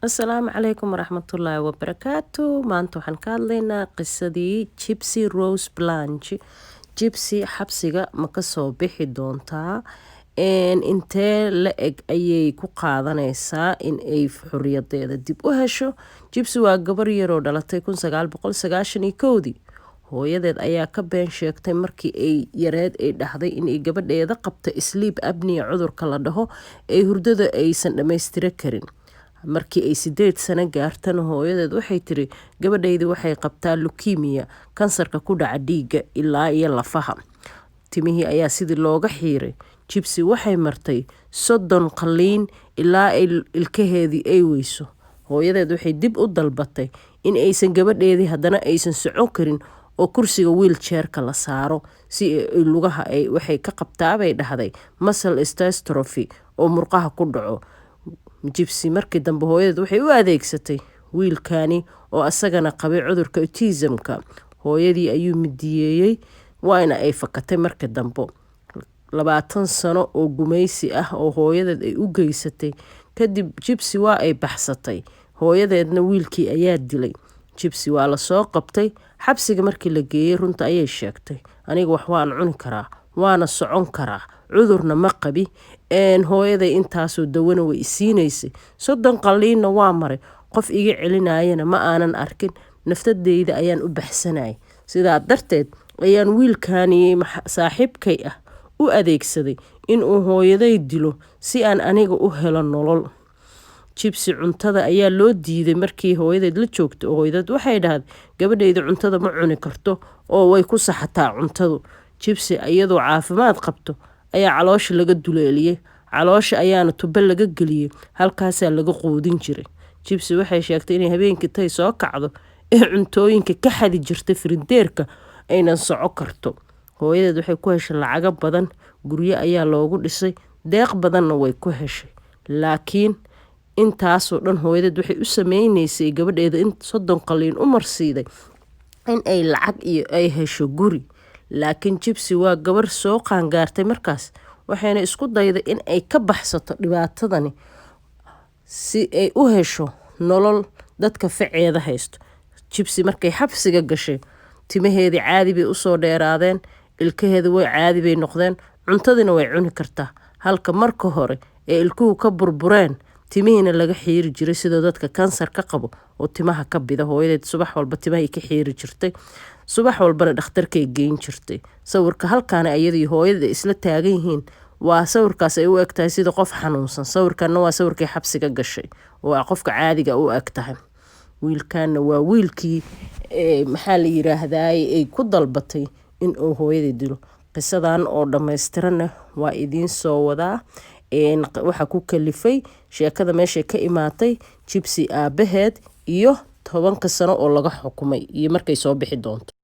Asalaamu calaykum waraxmatullaahi wabarakaatu. Maanta waxaan ka hadlaynaa qisadii Gypsy Rose Blanche. Gypsy xabsiga ma ka soo bixi doontaa? Intee la eg ayay ku qaadanaysaa in ay xorriyadeeda dib u hesho? Gypsy waa gabar yar oo dhalatay 1991. Hooyadeed ayaa ka been sheegtay markii ay yareed ay dhahday in ay gabadheeda qabta sleep apnea cudurka la dhaho ee hurdada aysan dhammaystira karin. Markii ay 8 sano gaartana hooyadeed waxay tiri gabadhaydu waxay qabtaa leukemia, kansarka ku dhaca dhiigga ilaa iyo lafaha. Timihii ayaa sidii looga xiiray. Gypsy waxay martay 30 qalliin ilaa ay ilkaheedii ay weyso. Hooyadeed waxay dib u dalbatay in aysan gabadheedii haddana aysan socon karin oo kursiga wheelchair-ka la saaro si ay lugaha waxay ka qabtaa bay dhahday muscle dystrophy oo murqaha ku dhaco. Gypsy markii dambe hooyadeed waxay u adeegsatay wiilkani oo asagana qabay cudurka autism-ka. Hooyadii ayuu midiyeeyay waana ay fakatay markii dambe. 20 sano oo gumaysi ah oo hooyadeed ay u geysatay kadib Gypsy waa ay baxsatay. Hooyadeedna wiilkii ayaa dilay. Gypsy waa la soo qabtay xabsiga markii la geeyay runta ayay sheegtay. Aniga wax waan cuni karaa, waana socon karaa, cudurna ma qabi. Hooyaday intaasoo dawana way isiinaysay. 30 qalliinna waa maray. Qof iga celinayana ma aanan arkin. Naftadeyda ayaan u baxsanay. Sidaa darteed ayaan wiilkani saaxiibkay ah u adeegsaday in uu hooyaday dilo si aan aniga u helo nolol. Gypsy cuntada ayaa loo diiday markii hooyadeed la joogto. Hooyadeed waxay dhahday gabadhayda cuntada ma cuni karto oo way ku saxataa cuntadu. Gypsy iyadoo caafimaad qabto ayaa caloosha laga duleeliyay. Caloosha ayaana tubo laga geliyay. Halkaasaa laga quudin jiray. Gypsy waxay sheegtay inay habeenkii tay soo kacdo ee cuntooyinka ka xadi jirtay firindeerka aynan soco karto. Hooyadeed waxay ku heshay lacago badan, guryo ayaa loogu dhisay, deeq badanna way ku heshay. Laakiin intaasoo dhan hooyadeed waxay u sameynaysay gabadheeda in 30 qalliin u marsiiday in ay lacag iyo ay hesho guri. Laakiin Gypsy waa gabar soo qaangaartay markaas waxayna isku dayday in ay ka baxsato dhibaatadani si ay u hesho nolol dadka ficeeda haysto. Gypsy markay xabsiga gashay timaheedii caadi bay u soo dheeraadeen, ilkaheeda way caadi bay noqdeen, cuntadina way cuni kartaa. Halka marka hore ee ilkuhu ka burbureen timihiina laga xiiri jiray sida dadka kansar ka qabo oo timaha ka bida. Hooyadeed subax walba timahay ka xiiri jirtay. Subax walbana dhakhtarkay geyn jirtay. Sawirka halkaana ayadii hooyada isla taagan yihiin waa sawirkaas ay u egtahay sida qof xanuunsan. Sawirkanna waa sawirkay xabsiga gashay oo qofka caadiga u egtahay. Wiilkaana waa wiilkii maxaa la yiraahdaa ay ku dalbatay in uu hooyada dilo. Qisadan oo dhammaystiran waa idiin soo wadaa. Waxa ku kalifay sheekada meesha ka imaatay Gypsy aabaheed iyo 10 sano oo laga xukumay iyo markay soo bixi doonto.